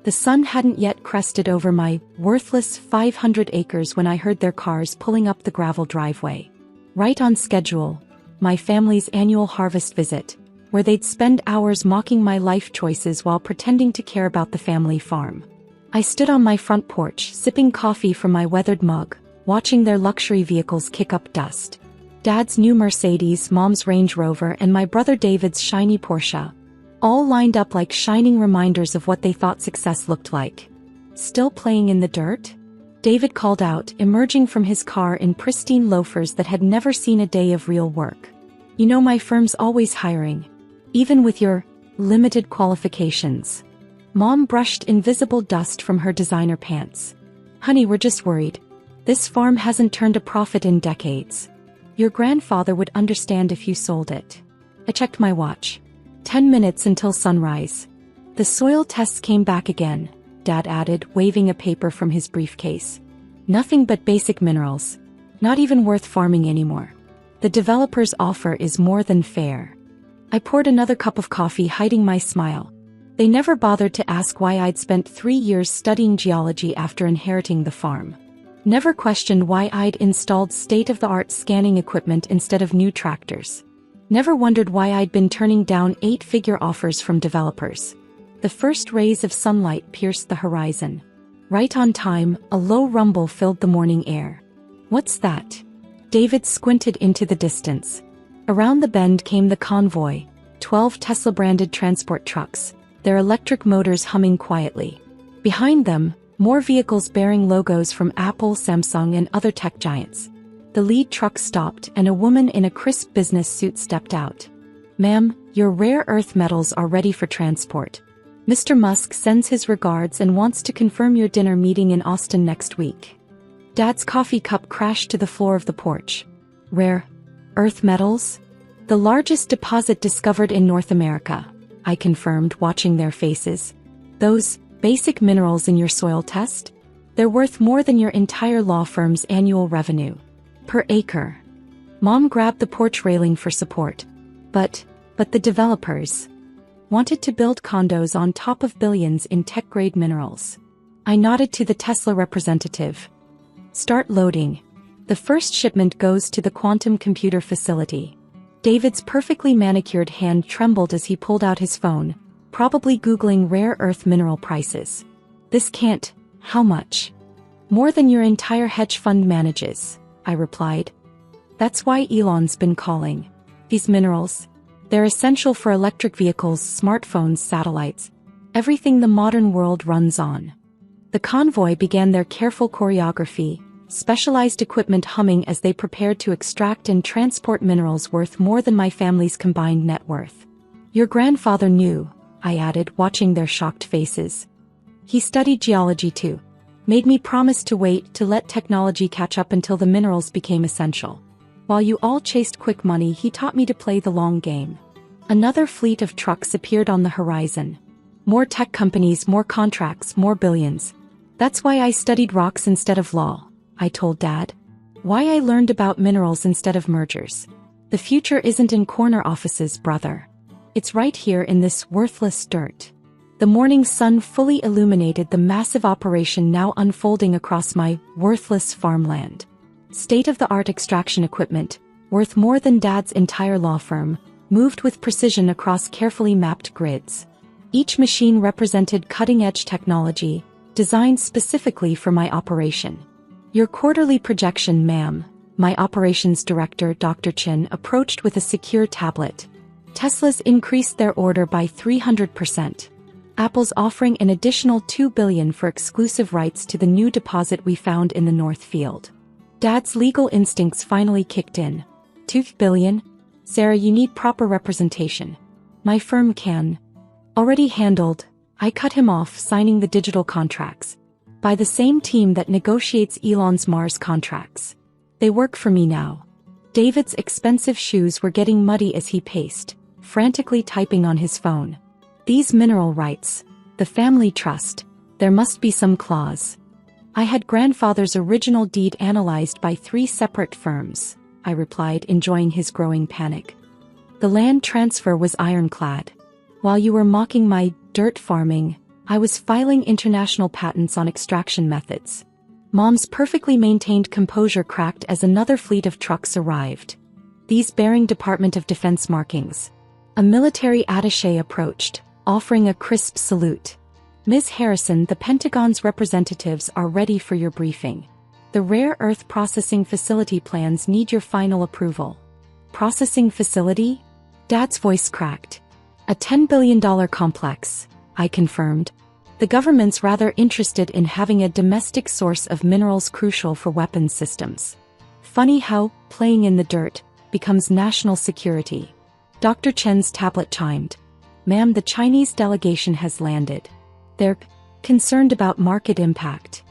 The sun hadn't yet crested over my worthless 500 acres when I heard their cars pulling up the gravel driveway. Right on schedule, my family's annual harvest visit, where they'd spend hours mocking my life choices while pretending to care about the family farm. I stood on my front porch, sipping coffee from my weathered mug, watching their luxury vehicles kick up dust. Dad's new Mercedes, Mom's Range Rover, and my brother David's shiny Porsche, all lined up like shining reminders of what they thought success looked like. "Still playing in the dirt?" David called out, emerging from his car in pristine loafers that had never seen a day of real work. "You know my firm's always hiring, even with your limited qualifications." Mom brushed invisible dust from her designer pants. "Honey, we're just worried. This farm hasn't turned a profit in decades. Your grandfather would understand if you sold it." I checked my watch. 10 minutes until sunrise. "The soil tests came back again," Dad added, waving a paper from his briefcase. "Nothing but basic minerals. Not even worth farming anymore. The developer's offer is more than fair." I poured another cup of coffee, hiding my smile. They never bothered to ask why I'd spent 3 years studying geology after inheriting the farm. Never questioned why I'd installed state-of-the-art scanning equipment instead of new tractors. Never wondered why I'd been turning down 8-figure offers from developers. The first rays of sunlight pierced the horizon. Right on time, a low rumble filled the morning air. "What's that?" David squinted into the distance. Around the bend came the convoy, 12 Tesla-branded transport trucks, their electric motors humming quietly. Behind them, more vehicles bearing logos from Apple, Samsung, and other tech giants. The lead truck stopped and a woman in a crisp business suit stepped out. "Ma'am, your rare earth metals are ready for transport. Mr. Musk sends his regards and wants to confirm your dinner meeting in Austin next week." Dad's coffee cup crashed to the floor of the porch. "Rare earth metals? The largest deposit discovered in North America," I confirmed, watching their faces. "Those basic minerals in your soil test? They're worth more than your entire law firm's annual revenue. Per acre." Mom grabbed the porch railing for support. But the developers wanted to build condos on top of billions in tech-grade minerals. I nodded to the Tesla representative. "Start loading. The first shipment goes to the quantum computer facility." David's perfectly manicured hand trembled as he pulled out his phone, probably Googling rare earth mineral prices. "This can't. How much?" "More than your entire hedge fund manages," I replied. "That's why Elon's been calling. These minerals, they're essential for electric vehicles, smartphones, satellites, everything the modern world runs on." The convoy began their careful choreography, specialized equipment humming as they prepared to extract and transport minerals worth more than my family's combined net worth. "Your grandfather knew," I added, watching their shocked faces. "He studied geology too. Made me promise to wait to let technology catch up until the minerals became essential. While you all chased quick money, he taught me to play the long game." Another fleet of trucks appeared on the horizon. More tech companies, more contracts, more billions. "That's why I studied rocks instead of law," I told Dad. "Why I learned about minerals instead of mergers. The future isn't in corner offices, brother. It's right here in this worthless dirt." The morning sun fully illuminated the massive operation now unfolding across my worthless farmland. State-of-the-art extraction equipment, worth more than Dad's entire law firm, moved with precision across carefully mapped grids. Each machine represented cutting-edge technology, designed specifically for my operation. "Your quarterly projection, ma'am," my operations director, Dr. Chin, approached with a secure tablet. "Tesla's increased their order by 300%. Apple's offering an additional $2 billion for exclusive rights to the new deposit we found in the North Field." Dad's legal instincts finally kicked in. $2 billion? "Sarah, you need proper representation. My firm can." "Already handled," I cut him off, signing the digital contracts. "By the same team that negotiates Elon's Mars contracts. They work for me now." David's expensive shoes were getting muddy as he paced, frantically typing on his phone. "These mineral rights, the family trust, there must be some clause." "I had grandfather's original deed analyzed by 3 separate firms," I replied, enjoying his growing panic. "The land transfer was ironclad. While you were mocking my dirt farming, I was filing international patents on extraction methods. Mom's perfectly maintained composure cracked as another fleet of trucks arrived. These bearing Department of Defense markings. A military attaché approached, offering a crisp salute. Ms. Harrison, the Pentagon's representatives are ready for your briefing. The rare earth processing facility plans need your final approval. Processing facility? Dad's voice cracked. A $10 billion complex, I confirmed. The government's rather interested in having a domestic source of minerals crucial for weapons systems. Funny how playing in the dirt becomes national security. Dr. Chen's tablet chimed. Ma'am, the Chinese delegation has landed. They're concerned about market impact.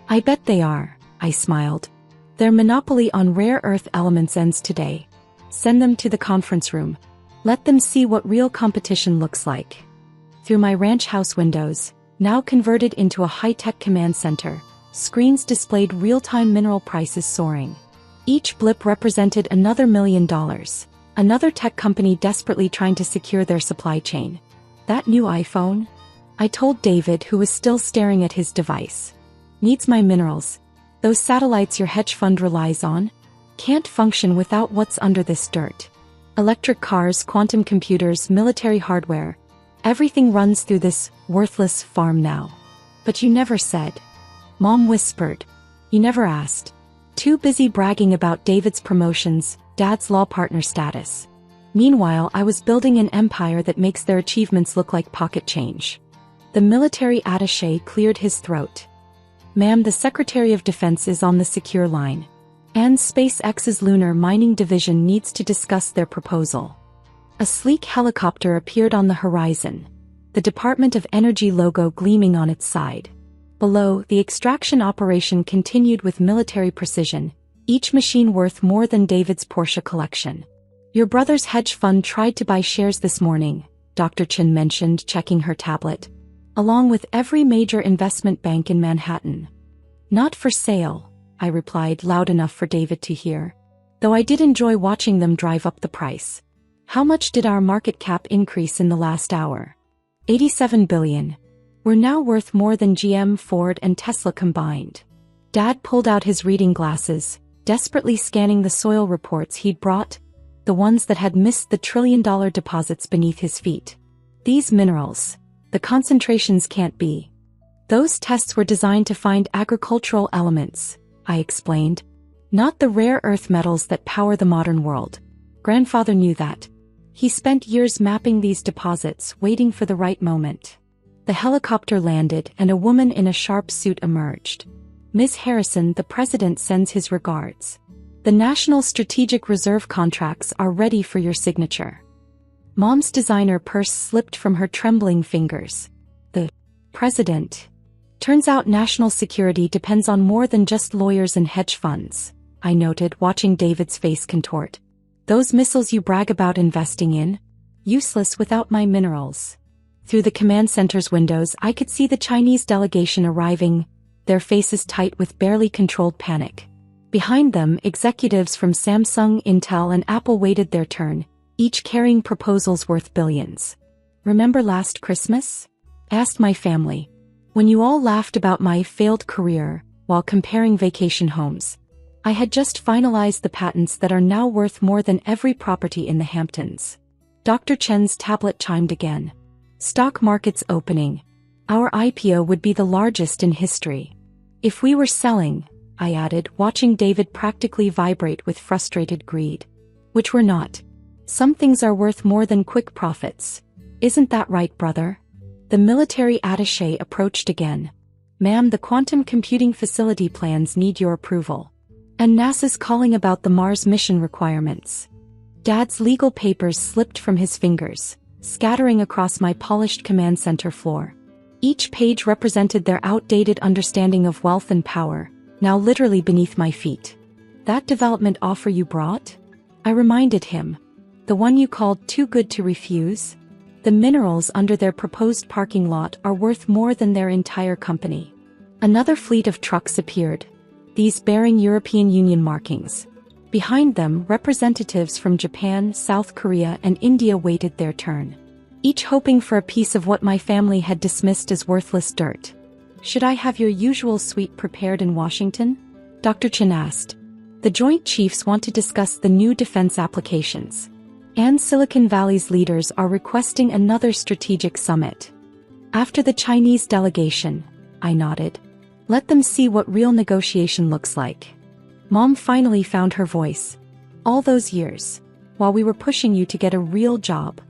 I bet they are, I smiled. Their monopoly on rare earth elements ends today. Send them to the conference room. Let them see what real competition looks like. Through my ranch house windows, now converted into a high-tech command center, screens displayed real-time mineral prices soaring. Each blip represented another $1 million. Another tech company desperately trying to secure their supply chain. That new iPhone? I told David, who was still staring at his device. Needs my minerals. Those satellites your hedge fund relies on? Can't function without what's under this dirt. Electric cars, quantum computers, military hardware. Everything runs through this worthless farm now. But you never said. Mom whispered. You never asked. Too busy bragging about David's promotions, Dad's law partner status. Meanwhile, I was building an empire that makes their achievements look like pocket change. The military attaché cleared his throat. Ma'am, the Secretary of Defense is on the secure line. And SpaceX's lunar mining division needs to discuss their proposal. A sleek helicopter appeared on the horizon, the Department of Energy logo gleaming on its side. Below, the extraction operation continued with military precision, each machine worth more than David's Porsche collection. Your brother's hedge fund tried to buy shares this morning, Dr. Chen mentioned, checking her tablet. Along with every major investment bank in Manhattan. Not for sale, I replied loud enough for David to hear. Though I did enjoy watching them drive up the price. How much did our market cap increase in the last hour? 87 billion. We're now worth more than GM, Ford, and Tesla combined. Dad pulled out his reading glasses, desperately scanning the soil reports he'd brought, the ones that had missed the trillion-dollar deposits beneath his feet. These minerals, the concentrations can't be. Those tests were designed to find agricultural elements, I explained. Not the rare earth metals that power the modern world. Grandfather knew that. He spent years mapping these deposits, waiting for the right moment. The helicopter landed and a woman in a sharp suit emerged. Ms. Harrison, the president sends his regards. The National Strategic Reserve contracts are ready for your signature. Mom's designer purse slipped from her trembling fingers. The president. Turns out national security depends on more than just lawyers and hedge funds, I noted, watching David's face contort. Those missiles you brag about investing in? Useless without my minerals. Through the command center's windows, I could see the Chinese delegation arriving, their faces tight with barely controlled panic. Behind them, executives from Samsung, Intel, and Apple waited their turn, each carrying proposals worth billions. Remember last Christmas? Asked my family. When you all laughed about my failed career while comparing vacation homes. I had just finalized the patents that are now worth more than every property in the Hamptons. Dr. Chen's tablet chimed again. Stock markets opening. Our IPO would be the largest in history. If we were selling, I added, watching David practically vibrate with frustrated greed. Which we're not. Some things are worth more than quick profits. Isn't that right, brother? The military attaché approached again. Ma'am, the quantum computing facility plans need your approval. And NASA's calling about the Mars mission requirements. Dad's legal papers slipped from his fingers, scattering across my polished command center floor. Each page represented their outdated understanding of wealth and power, now literally beneath my feet. That development offer you brought? I reminded him. The one you called too good to refuse? The minerals under their proposed parking lot are worth more than their entire company. Another fleet of trucks appeared. These bearing European Union markings. Behind them, representatives from Japan, South Korea, and India waited their turn. each hoping for a piece of what my family had dismissed as worthless dirt. "Should I have your usual suite prepared in Washington?" Dr. Chen asked. The Joint Chiefs want to discuss the new defense applications. And Silicon Valley's leaders are requesting another strategic summit. After the Chinese delegation, I nodded. Let them see what real negotiation looks like. Mom finally found her voice. "All those years, while we were pushing you to get a real job,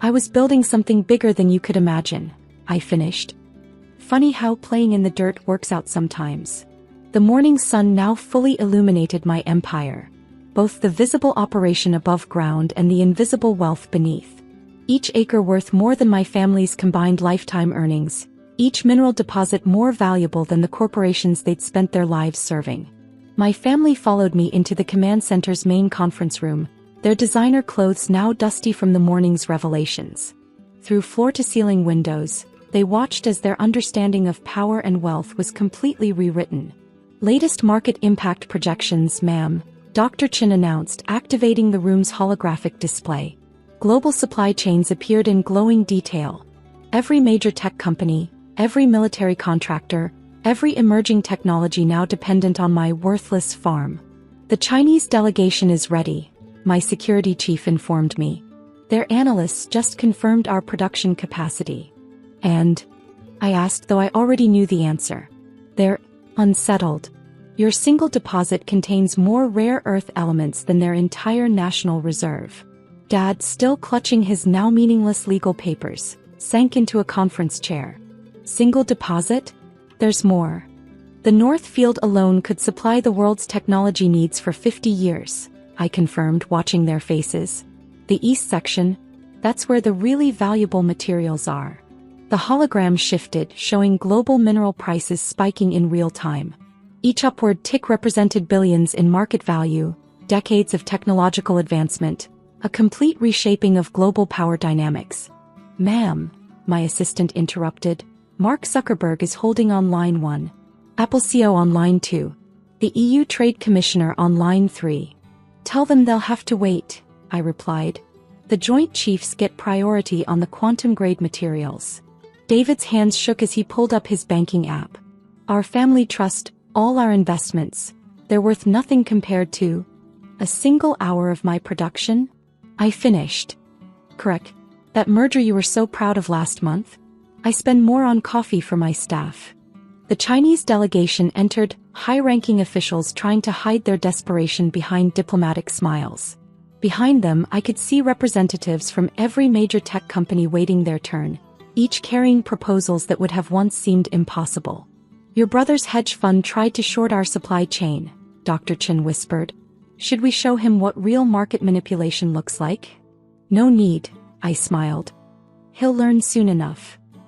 I was building something bigger than you could imagine," I finished. Funny how playing in the dirt works out sometimes. The morning sun now fully illuminated my empire, both the visible operation above ground and the invisible wealth beneath. Each acre worth more than my family's combined lifetime earnings, each mineral deposit more valuable than the corporations they'd spent their lives serving. My family followed me into the command center's main conference room, their designer clothes now dusty from the morning's revelations. Through floor-to-ceiling windows, they watched as their understanding of power and wealth was completely rewritten. "Latest market impact projections, ma'am," Dr. Chen announced, activating the room's holographic display. Global supply chains appeared in glowing detail. Every major tech company, every military contractor, every emerging technology now dependent on my worthless farm. "The Chinese delegation is ready," my security chief informed me. "Their analysts just confirmed our production capacity." "And?" I asked, though I already knew the answer. "They're unsettled. Your single deposit contains more rare earth elements than their entire national reserve." Dad, still clutching his now meaningless legal papers, sank into a conference chair. "Single deposit? There's more. The North Field alone could supply the world's technology needs for 50 years, I confirmed, watching their faces. "The East section, that's where the really valuable materials are." The hologram shifted, showing global mineral prices spiking in real time. Each upward tick represented billions in market value, decades of technological advancement, a complete reshaping of global power dynamics. "Ma'am," my assistant interrupted, "Mark Zuckerberg is holding on line 1. Apple CEO on line 2. The EU Trade Commissioner on line 3. "Tell them they'll have to wait," I replied. "The Joint Chiefs get priority on the quantum-grade materials." David's hands shook as he pulled up his banking app. "Our family trust, all our investments, they're worth nothing compared to a single hour of my production?" I finished. "Correct. That merger you were so proud of last month? I spend more on coffee for my staff." The Chinese delegation entered, high-ranking officials trying to hide their desperation behind diplomatic smiles. Behind them, I could see representatives from every major tech company waiting their turn, each carrying proposals that would have once seemed impossible. "Your brother's hedge fund tried to short our supply chain," Dr. Chen whispered. "Should we show him what real market manipulation looks like?" "No need," I smiled. "He'll learn soon enough."